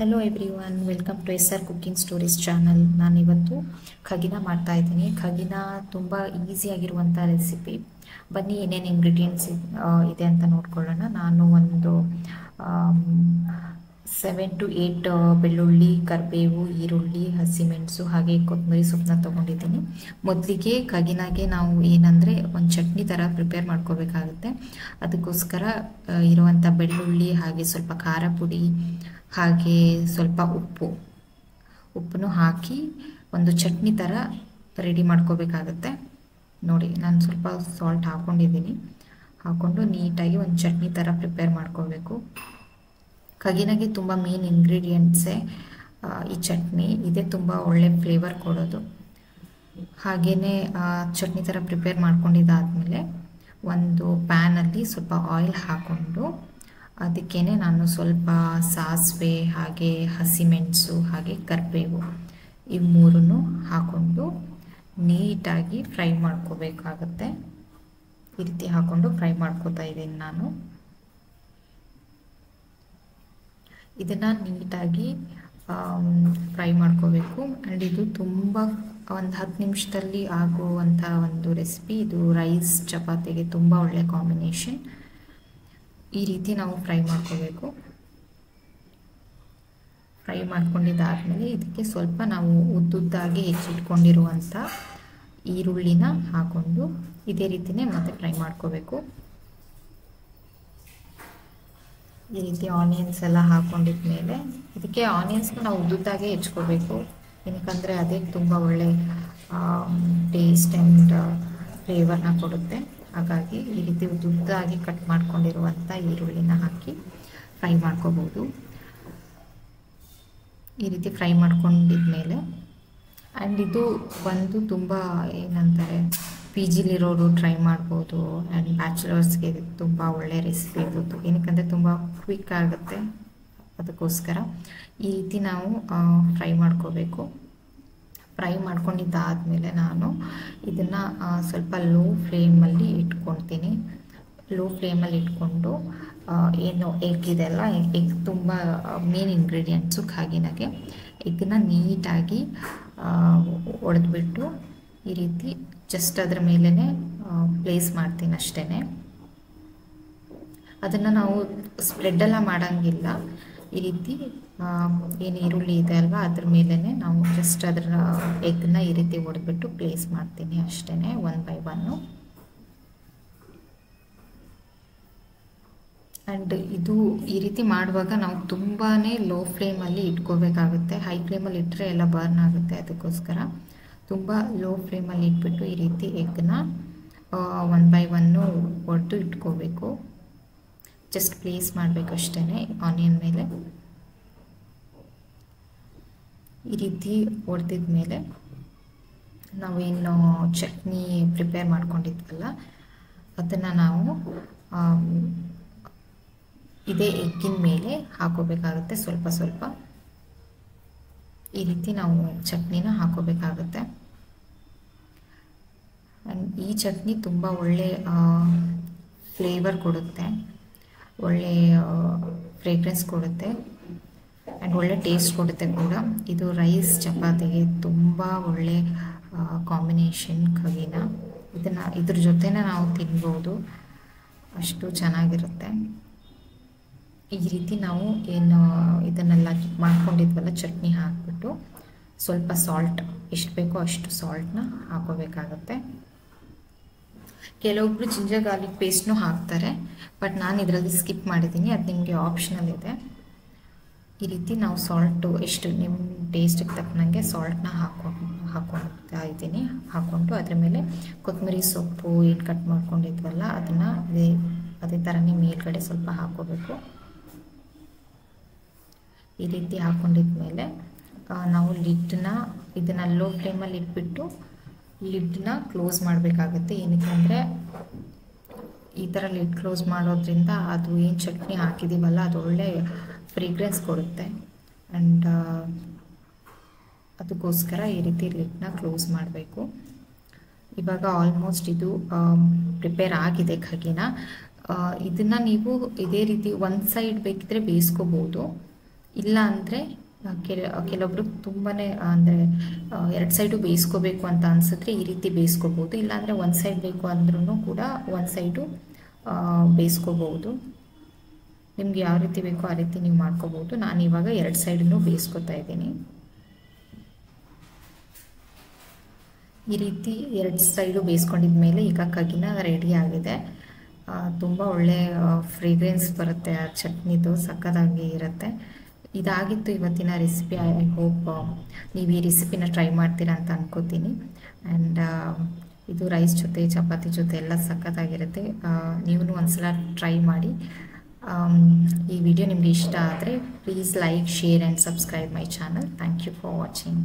Hello everyone, welcome to SR cooking stories channel. ನಾನಿವತ್ತು ಖಗಿನ ಮಾಡ್ತಾ ಇದ್ದೀನಿ. ಖಗಿನ ತುಂಬ ಈಸಿಯಾಗಿರುವಂಥ ರೆಸಿಪಿ. ಬನ್ನಿ ಏನೇನು ಇಂಗ್ರೀಡಿಯೆಂಟ್ಸ್ ಇದೆ ಅಂತ ನೋಡ್ಕೊಳ್ಳೋಣ. ನಾನು ಒಂದು 7 to 8 ಬೆಳ್ಳುಳ್ಳಿ, ಕರಿಬೇವು, ಈರುಳ್ಳಿ, ಹಸಿಮೆಣಸು ಹಾಗೆ ಕೊತ್ತಂಬರಿ ಸೊಪ್ಪನ್ನ ತೊಗೊಂಡಿದ್ದೀನಿ. ಮೊದಲಿಗೆ ಖಗಿನಾಗೆ ನಾವು ಏನಂದರೆ ಒಂದು ಚಟ್ನಿ ಥರ ಪ್ರಿಪೇರ್ ಮಾಡ್ಕೋಬೇಕಾಗುತ್ತೆ. ಅದಕ್ಕೋಸ್ಕರ ಇರುವಂಥ ಬೆಳ್ಳುಳ್ಳಿ ಹಾಗೆ ಸ್ವಲ್ಪ ಖಾರ ಪುಡಿ ಹಾಗೆ ಸ್ವಲ್ಪ ಉಪ್ಪನ್ನು ಹಾಕಿ ಒಂದು ಚಟ್ನಿ ಥರ ರೆಡಿ ಮಾಡ್ಕೋಬೇಕಾಗತ್ತೆ. ನೋಡಿ, ನಾನು ಸ್ವಲ್ಪ ಸಾಲ್ಟ್ ಹಾಕ್ಕೊಂಡು ನೀಟಾಗಿ ಒಂದು ಚಟ್ನಿ ಥರ ಪ್ರಿಪೇರ್ ಮಾಡ್ಕೋಬೇಕು. ಖಗಿನಾಗೆ ತುಂಬ ಮೇನ್ ಇಂಗ್ರೀಡಿಯೆಂಟ್ಸೇ ಈ ಚಟ್ನಿ. ಇದೇ ತುಂಬ ಒಳ್ಳೆ ಫ್ಲೇವರ್ ಕೊಡೋದು. ಹಾಗೆಯೇ ಚಟ್ನಿ ಥರ ಪ್ರಿಪೇರ್ ಮಾಡ್ಕೊಂಡಿದ್ದಾದಮೇಲೆ ಒಂದು ಪ್ಯಾನಲ್ಲಿ ಸ್ವಲ್ಪ ಆಯಿಲ್ ಹಾಕ್ಕೊಂಡು ಅದಕ್ಕೇ ನಾನು ಸ್ವಲ್ಪ ಸಾಸಿವೆ ಹಾಗೆ ಹಸಿಮೆಣಸು ಹಾಗೆ ಕರಿಬೇವು ಈ ಮೂರನ್ನು ಹಾಕ್ಕೊಂಡು ನೀಟಾಗಿ ಫ್ರೈ ಮಾಡ್ಕೋಬೇಕಾಗತ್ತೆ. ಈ ರೀತಿ ಹಾಕ್ಕೊಂಡು ಫ್ರೈ ಮಾಡ್ಕೋತಾ ಇದ್ದೀನಿ ನಾನು. ಇದನ್ನು ನೀಟಾಗಿ ಫ್ರೈ ಮಾಡ್ಕೋಬೇಕು. ಆ್ಯಂಡ್ ಇದು ತುಂಬ ಒಂದು 10 ನಿಮಿಷದಲ್ಲಿ ಆಗುವಂಥ ಒಂದು ರೆಸಿಪಿ. ಇದು ರೈಸ್ ಚಪಾತಿಗೆ ತುಂಬ ಒಳ್ಳೆಯ ಕಾಂಬಿನೇಷನ್. ಈ ರೀತಿ ನಾವು ಫ್ರೈ ಮಾಡ್ಕೋಬೇಕು. ಫ್ರೈ ಮಾಡ್ಕೊಂಡಿದ್ದಾದಮೇಲೆ ಇದಕ್ಕೆ ಸ್ವಲ್ಪ ನಾವು ಉದ್ದುದ್ದಾಗಿ ಹೆಚ್ಚಿಟ್ಕೊಂಡಿರುವಂಥ ಈರುಳ್ಳಿನ ಹಾಕ್ಕೊಂಡು ಇದೇ ರೀತಿಯೇ ಮತ್ತೆ ಫ್ರೈ ಮಾಡ್ಕೋಬೇಕು. ಈ ರೀತಿ ಆನಿಯನ್ಸ್ ಎಲ್ಲ ಹಾಕ್ಕೊಂಡಿದ್ಮೇಲೆ ಇದಕ್ಕೆ ಆನಿಯನ್ಸ್ನ ನಾವು ಉದ್ದುದ್ದಾಗೆ ಹೆಚ್ಕೋಬೇಕು. ಏನಕ್ಕಂದರೆ ಅದೇ ತುಂಬ ಒಳ್ಳೆ ಟೇಸ್ಟ್ ಆ್ಯಂಡ್ ಫ್ಲೇವರ್ನ ಕೊಡುತ್ತೆ. ಹಾಗಾಗಿ ಈ ರೀತಿ ಉದ್ದುದ್ದಾಗಿ ಕಟ್ ಮಾಡ್ಕೊಂಡಿರುವಂಥ ಈರುಳ್ಳಿನ ಹಾಕಿ ಫ್ರೈ ಮಾಡ್ಕೋಬೋದು. ಈ ರೀತಿ ಫ್ರೈ ಮಾಡ್ಕೊಂಡಿದ್ಮೇಲೆ ಆ್ಯಂಡ್ ಇದು ಒಂದು ತುಂಬ ಏನಂತಾರೆ PGಲಿರೋರು ಟ್ರೈ ಮಾಡ್ಬೋದು. ಆ್ಯಂಡ್ ಬ್ಯಾಚುಲರ್ಸ್ಗೆ ತುಂಬ ಒಳ್ಳೆ ರೆಸಿಪಿ ಇರ್ಬೋದು. ಏನಕ್ಕಂದರೆ ತುಂಬ ಕ್ವಿಕ್ ಆಗುತ್ತೆ. ಅದಕ್ಕೋಸ್ಕರ ಈ ರೀತಿ ನಾವು ಫ್ರೈ ಮಾಡ್ಕೋಬೇಕು. ಫ್ರೈ ಮಾಡ್ಕೊಂಡಿದ್ದಾದಮೇಲೆ ನಾನು ಇದನ್ನು ಸ್ವಲ್ಪ ಲೋ ಫ್ಲೇಮಲ್ಲಿ ಇಟ್ಕೊಳ್ತೀನಿ. ಲೋ ಫ್ಲೇಮಲ್ಲಿ ಇಟ್ಕೊಂಡು ಏನು ಎಗ್ ಇದೆಲ್ಲ, ಎಗ್ ತುಂಬ ಮೇನ್ ಇಂಗ್ರೀಡಿಯೆಂಟ್ಸು ಖಗಿನಾಗೆ. ಎಗ್ಗನ್ನ ನೀಟಾಗಿ ಒಡೆದ್ಬಿಟ್ಟು ಈ ರೀತಿ ಜಸ್ಟ್ ಅದರ ಮೇಲೇ ಪ್ಲೇಸ್ ಮಾಡ್ತೀನಿ ಅಷ್ಟೇ. ಅದನ್ನು ನಾವು ಸ್ಪ್ರೆಡ್ಡೆಲ್ಲ ಮಾಡೋಂಗಿಲ್ಲ. ಈ ರೀತಿ ಏನು ಈರುಳ್ಳಿ ಇದೆ ಅಲ್ವಾ ಅದ್ರ ಮೇಲೇ ನಾವು ಜಸ್ಟ್ ಅದರ ಎಗ್ನ ಈ ರೀತಿ ಹೊಡೆದ್ಬಿಟ್ಟು ಪ್ಲೇಸ್ ಮಾಡ್ತೀನಿ ಅಷ್ಟೇ, 1 by 1. ಆ್ಯಂಡ್ ಇದು ಈ ರೀತಿ ಮಾಡುವಾಗ ನಾವು ತುಂಬಾ ಲೋ ಫ್ಲೇಮಲ್ಲಿ ಇಟ್ಕೋಬೇಕಾಗುತ್ತೆ. ಹೈ ಫ್ಲೇಮಲ್ಲಿ ಇಟ್ಟರೆ ಎಲ್ಲ ಬರ್ನ್ ಆಗುತ್ತೆ. ಅದಕ್ಕೋಸ್ಕರ ತುಂಬ ಲೋ ಫ್ಲೇಮಲ್ಲಿ ಇಟ್ಬಿಟ್ಟು ಈ ರೀತಿ ಎಗ್ನ 1 by 1 ಹೊಡೆದು ಇಟ್ಕೋಬೇಕು. ಜಸ್ಟ್ ಪ್ಲೇಸ್ ಮಾಡಬೇಕು ಅಷ್ಟೇ ಆನಿಯನ್ ಮೇಲೆ. ಈ ರೀತಿ ಹೊಡೆದಿದ್ಮೇಲೆ ನಾವೇನು ಚಟ್ನಿ ಪ್ರಿಪೇರ್ ಮಾಡ್ಕೊಂಡಿದ್ವಲ್ಲ ಅದನ್ನು ನಾವು ಇದೇ ಎಗ್ಗಿನ ಮೇಲೆ ಹಾಕೋಬೇಕಾಗುತ್ತೆ. ಸ್ವಲ್ಪ ಸ್ವಲ್ಪ ಈ ರೀತಿ ನಾವು ಚಟ್ನಿನ ಹಾಕೋಬೇಕಾಗುತ್ತೆ. ಆ್ಯಂಡ್ ಈ ಚಟ್ನಿ ತುಂಬ ಒಳ್ಳೆ ಫ್ಲೇವರ್ ಕೊಡುತ್ತೆ, ಒಳ್ಳೆ ಫ್ರೇಗ್ರೆನ್ಸ್ ಕೊಡುತ್ತೆ ಆ್ಯಂಡ್ ಒಳ್ಳೆ ಟೇಸ್ಟ್ ಕೊಡುತ್ತೆ ಕೂಡ. ಇದು ರೈಸ್ ಚಪಾತಿಗೆ ತುಂಬ ಒಳ್ಳೆ ಕಾಂಬಿನೇಷನ್ ಖಗಿನ. ಇದ್ರ ಜೊತೆನೇ ನಾವು ತಿನ್ಬೋದು, ಅಷ್ಟು ಚೆನ್ನಾಗಿರುತ್ತೆ. ಈ ರೀತಿ ನಾವು ಏನು ಇದನ್ನೆಲ್ಲ ಮಾಡ್ಕೊಂಡಿದ್ವಲ್ಲ ಚಟ್ನಿ ಹಾಕ್ಬಿಟ್ಟು ಸ್ವಲ್ಪ ಸಾಲ್ಟ್, ಎಷ್ಟು ಬೇಕೋ ಅಷ್ಟು ಸಾಲ್ಟ್ನ ಹಾಕೋಬೇಕಾಗತ್ತೆ. ಕೆಲವೊಬ್ಬರು ಜಿಂಜರ್ ಗಾರ್ಲಿಕ್ ಪೇಸ್ಟ್ನೂ ಹಾಕ್ತಾರೆ, ಬಟ್ ನಾನು ಇದರಲ್ಲಿ ಸ್ಕಿಪ್ ಮಾಡಿದ್ದೀನಿ. ಅದು ನಿಮಗೆ ಆಪ್ಷನಲ್ ಇದೆ. ಈ ರೀತಿ ನಾವು ಸಾಲ್ಟು ಎಷ್ಟು ನಿಮ್ಮ ಟೇಸ್ಟಿಗೆ ತಕ್ಕನಂಗೆ ಸಾಲ್ಟ್ನ ಹಾಕ್ಕೊಳ್ತಾ ಇದ್ದೀನಿ. ಹಾಕ್ಕೊಂಡು ಅದ್ರ ಮೇಲೆ ಕೊತ್ತಂಬರಿ ಸೊಪ್ಪು ಏನು ಕಟ್ ಮಾಡ್ಕೊಂಡಿದ್ವಲ್ಲ ಅದನ್ನು ಅದೇ ಥರನೇ ಮೇಲ್ಗಡೆ ಸ್ವಲ್ಪ ಹಾಕ್ಕೋಬೇಕು. ಈ ರೀತಿ ಹಾಕ್ಕೊಂಡಿದ್ಮೇಲೆ ನಾವು ಇದನ್ನು ಲೋ ಫ್ಲೇಮಲ್ಲಿ ಇಟ್ಬಿಟ್ಟು ಲಿಡ್ನ ಕ್ಲೋಸ್ ಮಾಡಬೇಕಾಗತ್ತೆ. ಏನಕ್ಕೆ ಈ ಥರ ಲಿಡ್ ಕ್ಲೋಸ್ ಮಾಡೋದ್ರಿಂದ ಅದು ಏನು ಚಟ್ನಿ ಹಾಕಿದ್ದೀವಲ್ಲ ಅದು ಒಳ್ಳೆ ಫ್ರೇಗ್ರೆನ್ಸ್ ಕೊಡುತ್ತೆ. ಆ್ಯಂಡ್ ಅದಕ್ಕೋಸ್ಕರ ಈ ರೀತಿ ಲಿಡ್ನ ಕ್ಲೋಸ್ ಮಾಡಬೇಕು. ಇವಾಗ ಆಲ್ಮೋಸ್ಟ್ ಇದು ಪ್ರಿಪೇರ್ ಆಗಿದೆ ಖಗಿನ. ಇದನ್ನು ನೀವು ಇದೇ ರೀತಿ ಒಂದು ಸೈಡ್ ಬೇಕಿದ್ರೆ ಬೇಯಿಸ್ಕೋಬೋದು. ಇಲ್ಲ ಅಂದರೆ ಕೆಲವೊಬ್ರು ತುಂಬಾ ಅಂದರೆ 2 ಸೈಡು ಬೇಯಿಸ್ಕೋಬೇಕು ಅಂತ ಅನಿಸಿದ್ರೆ ಈ ರೀತಿ ಬೇಯಿಸ್ಕೋಬೋದು. ಇಲ್ಲಾಂದರೆ ಒಂದು ಸೈಡ್ ಬೇಕು ಅಂದ್ರೂ ಕೂಡ ಒಂದು ಸೈಡು ಬೇಯಿಸ್ಕೋಬೋದು. ನಿಮ್ಗೆ ಯಾವ ರೀತಿ ಬೇಕೋ ಆ ರೀತಿ ನೀವು ಮಾಡ್ಕೋಬೋದು. ನಾನು ಇವಾಗ 2 ಸೈಡನ್ನು ಬೇಯಿಸ್ಕೊತಾ ಇದ್ದೀನಿ. ಈ ರೀತಿ 2 ಸೈಡು ಬೇಯಿಸ್ಕೊಂಡಿದ ಮೇಲೆ ಈಗ ಕಗಿನ ರೆಡಿ ಆಗಿದೆ. ತುಂಬ ಒಳ್ಳೆ ಫ್ರೇಗ್ರೆನ್ಸ್ ಬರುತ್ತೆ ಆ ಚಟ್ನಿದು, ಸಕ್ಕತ್ತಾಗಿ ಇರುತ್ತೆ. ಇದಾಗಿತ್ತು ಇವತ್ತಿನ ರೆಸಿಪಿ. ಐ ಹೋಪ್ ನೀವು ಈ ರೆಸಿಪಿನ ಟ್ರೈ ಮಾಡ್ತೀರಾ ಅಂತ ಅನ್ಕೋತೀನಿ. ಆ್ಯಂಡ್ ಇದು ರೈಸ್ ಜೊತೆ ಚಪಾತಿ ಜೊತೆ ಎಲ್ಲ ಸಕ್ಕತ್ತಾಗಿರುತ್ತೆ. ನೀವು ಒಂದ್ಸಲ ಟ್ರೈ ಮಾಡಿ. ಈ ವಿಡಿಯೋ ನಿಮಗೆ ಇಷ್ಟ ಆದರೆ please like, share and subscribe my channel. Thank you for watching.